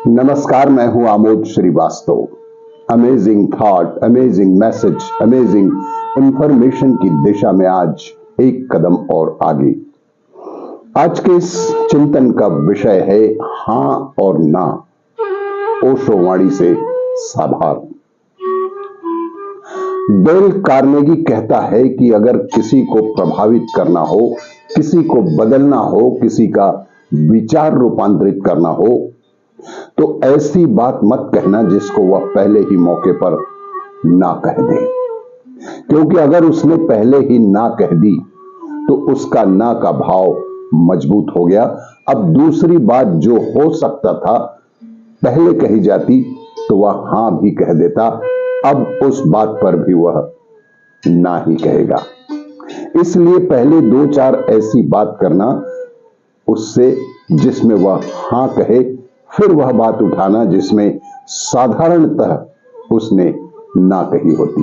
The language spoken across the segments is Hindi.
नमस्कार, मैं हूं Amod Srivastava. Amazing thought, amazing message, amazing information की दिशा में आज एक कदम और आगे। आज के इस चिंतन का विषय है हां और ना, ओशो वाणी से साधारण। डेल कार्नेगी कहता है कि अगर किसी को प्रभावित करना हो, किसी को बदलना हो, किसी का विचार रूपांतरित करना हो, तो ऐसी बात मत कहना जिसको वह पहले ही मौके पर ना कह दे। क्योंकि अगर उसने पहले ही ना कह दी तो उसका ना का भाव मजबूत हो गया। अब दूसरी बात जो हो सकता था पहले कही जाती तो वह हां भी कह देता, अब उस बात पर भी वह ना ही कहेगा। इसलिए पहले दो चार ऐसी बात करना उससे जिसमें वह हां कहे, फिर वह बात उठाना जिसमें साधारणतः उसने ना कही होती।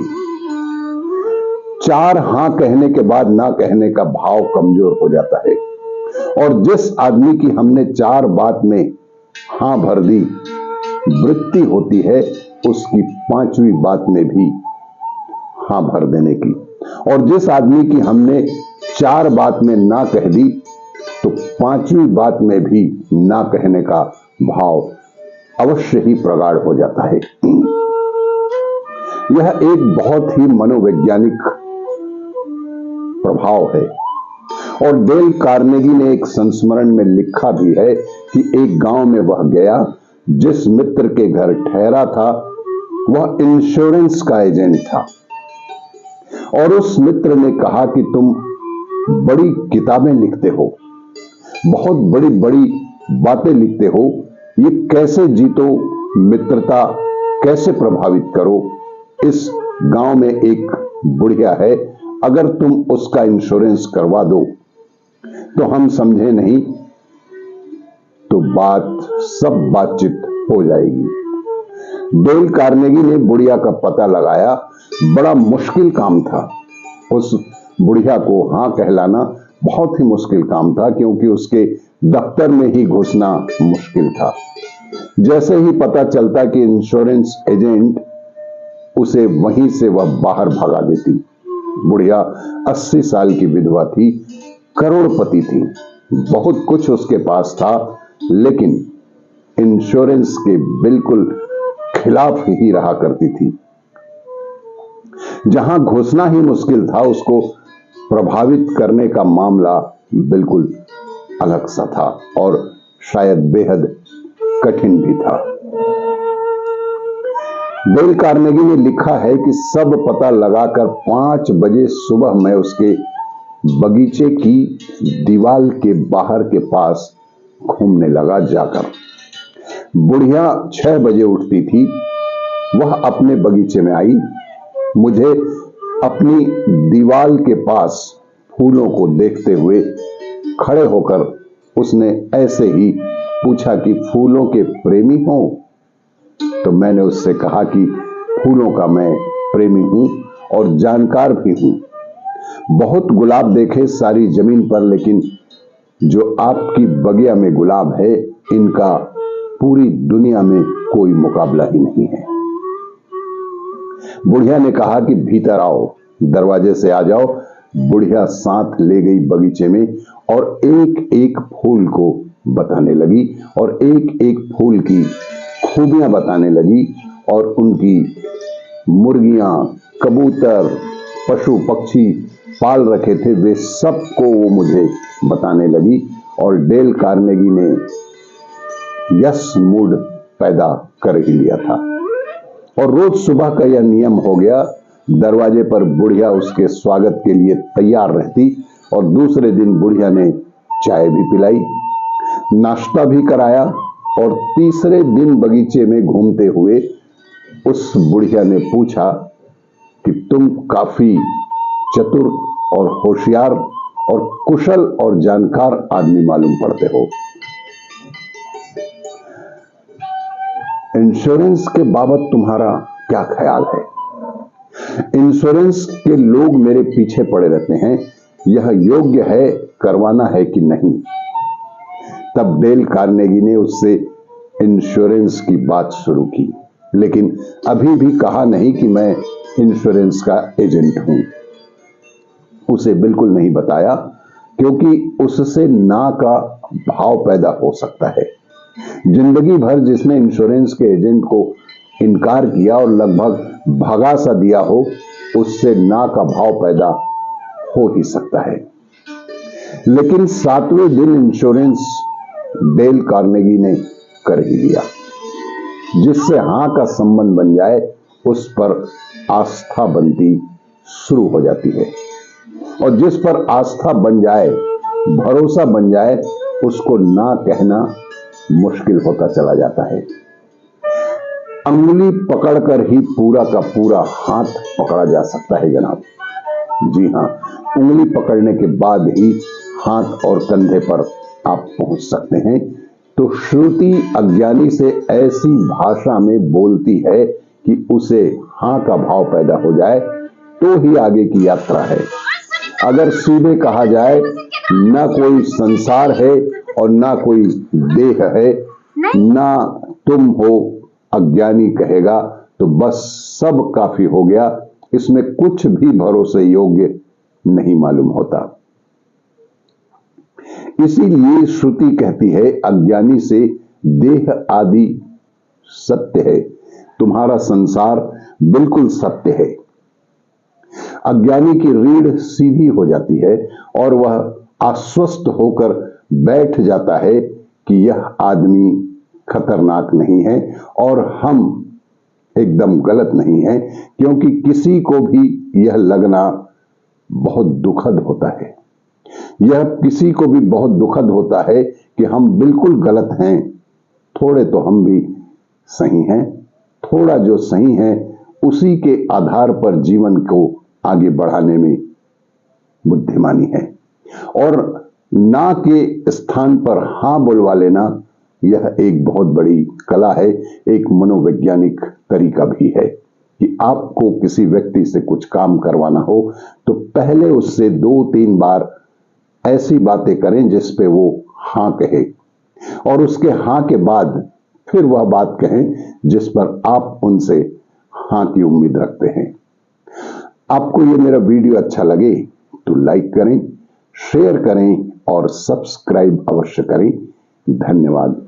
चार हां कहने के बाद ना कहने का भाव कमजोर हो जाता है, और जिस आदमी की हमने चार बात में हां भर दी, वृत्ति होती है उसकी पांचवी बात में भी हां भर देने की। और जिस आदमी की हमने चार बात में ना कह दी तो पांचवी बात में भी ना कहने का भाव अवश्य ही प्रगाढ़ हो जाता है। यह एक बहुत ही मनोवैज्ञानिक प्रभाव है, और डेल कार्नेगी ने एक संस्मरण में लिखा भी है कि एक गांव में वह गया, जिस मित्र के घर ठहरा था वह इंश्योरेंस का एजेंट था, और उस मित्र ने कहा कि तुम बड़ी किताबें लिखते हो, बहुत बड़ी बड़ी बातें लिखते हो, ये कैसे जीतो, मित्रता कैसे प्रभावित करो। इस गांव में एक बुढ़िया है, अगर तुम उसका इंश्योरेंस करवा दो तो हम समझे नहीं तो सब बातचीत हो जाएगी। डेल कार्नेगी ने बुढ़िया का पता लगाया। बड़ा मुश्किल काम था, उस बुढ़िया को हां कहलाना बहुत ही मुश्किल काम था, क्योंकि उसके दफ्तर में ही घुसना मुश्किल था। जैसे ही पता चलता कि इंश्योरेंस एजेंट, उसे वहीं से वह बाहर भगा देती। बुढ़िया 80 साल की विधवा थी, करोड़पति थी, बहुत कुछ उसके पास था, लेकिन इंश्योरेंस के बिल्कुल खिलाफ ही रहा करती थी। जहां घुसना ही मुश्किल था, उसको प्रभावित करने का मामला बिल्कुल अलग सा था, और शायद बेहद कठिन भी था। डेल कार्नेगी ने लिखा है कि सब पता लगाकर 5 बजे सुबह मैं उसके बगीचे की दीवार के बाहर के पास घूमने लगा जाकर। बुढ़िया 6 बजे उठती थी, वह अपने बगीचे में आई। मुझे अपनी दीवार के पास फूलों को देखते हुए खड़े होकर उसने ऐसे ही पूछा कि फूलों के प्रेमी हो? तो मैंने उससे कहा कि फूलों का मैं प्रेमी हूं और जानकार भी हूं। बहुत गुलाब देखे सारी जमीन पर, लेकिन जो आपकी बगिया में गुलाब है, इनका पूरी दुनिया में कोई मुकाबला ही नहीं है। बुढ़िया ने कहा कि भीतर आओ, दरवाजे से आ जाओ। बुढ़िया साथ ले गई बगीचे में और एक एक फूल को बताने लगी, और एक एक फूल की खूबियां बताने लगी, और उनकी मुर्गियां, कबूतर, पशु पक्षी पाल रखे थे, वे सबको वो मुझे बताने लगी। और डेल कार्नेगी ने यस मूड पैदा कर ही लिया था, और रोज सुबह का यह नियम हो गया। दरवाजे पर बुढ़िया उसके स्वागत के लिए तैयार रहती, और दूसरे दिन बुढ़िया ने चाय भी पिलाई, नाश्ता भी कराया, और तीसरे दिन बगीचे में घूमते हुए उस बुढ़िया ने पूछा कि तुम काफी चतुर और होशियार और कुशल और जानकार आदमी मालूम पड़ते हो, इंश्योरेंस के बाबत तुम्हारा क्या ख्याल है? इंश्योरेंस के लोग मेरे पीछे पड़े रहते हैं, यह योग्य है, करवाना है कि नहीं? तब डेल कार्नेगी ने उससे इंश्योरेंस की बात शुरू की, लेकिन अभी भी कहा नहीं कि मैं इंश्योरेंस का एजेंट हूं। उसे बिल्कुल नहीं बताया, क्योंकि उससे ना का भाव पैदा हो सकता है। जिंदगी भर जिसने इंश्योरेंस के एजेंट को इनकार किया और लगभग भगा सा दिया हो, उससे ना का भाव पैदा हो ही सकता है। लेकिन 7वें दिन इंश्योरेंस डेल कार्नेगी ने कर ही लिया। जिससे हां का संबंध बन जाए, उस पर आस्था बनती शुरू हो जाती है, और जिस पर आस्था बन जाए, भरोसा बन जाए, उसको ना कहना मुश्किल होता चला जाता है। अंगुली पकड़कर ही पूरा का पूरा हाथ पकड़ा जा सकता है जनाब। जी हां, उंगली पकड़ने के बाद ही हाथ और कंधे पर आप पहुंच सकते हैं। तो श्रुति अज्ञानी से ऐसी भाषा में बोलती है कि उसे हां का भाव पैदा हो जाए, तो ही आगे की यात्रा है। अगर सीधे कहा जाए, ना कोई संसार है और ना कोई देह है, ना तुम हो, अज्ञानी कहेगा, तो बस सब काफी हो गया। इसमें कुछ भी भरोसे योग्य नहीं मालूम होता। इसीलिए श्रुति कहती है, अज्ञानी से देह आदि सत्य है, तुम्हारा संसार बिल्कुल सत्य है। अज्ञानी की रीढ़ सीधी हो जाती है और वह आश्वस्त होकर बैठ जाता है कि यह आदमी खतरनाक नहीं है और हम एकदम गलत नहीं है, क्योंकि किसी को भी यह लगना बहुत दुखद होता है। यह किसी को भी बहुत दुखद होता है कि हम बिल्कुल गलत हैं, थोड़े तो हम भी सही हैं। थोड़ा जो सही है, उसी के आधार पर जीवन को आगे बढ़ाने में बुद्धिमानी है। और ना के स्थान पर हां बुलवा लेना, यह एक बहुत बड़ी कला है, एक मनोवैज्ञानिक तरीका भी है कि आपको किसी व्यक्ति से कुछ काम करवाना हो तो पहले उससे 2-3 बार ऐसी बातें करें जिस पे वो हां कहे, और उसके हां के बाद फिर वह बात कहें जिस पर आप उनसे हां की उम्मीद रखते हैं। आपको ये मेरा वीडियो अच्छा लगे तो लाइक करें, शेयर करें और सब्सक्राइब अवश्य करें। धन्यवाद।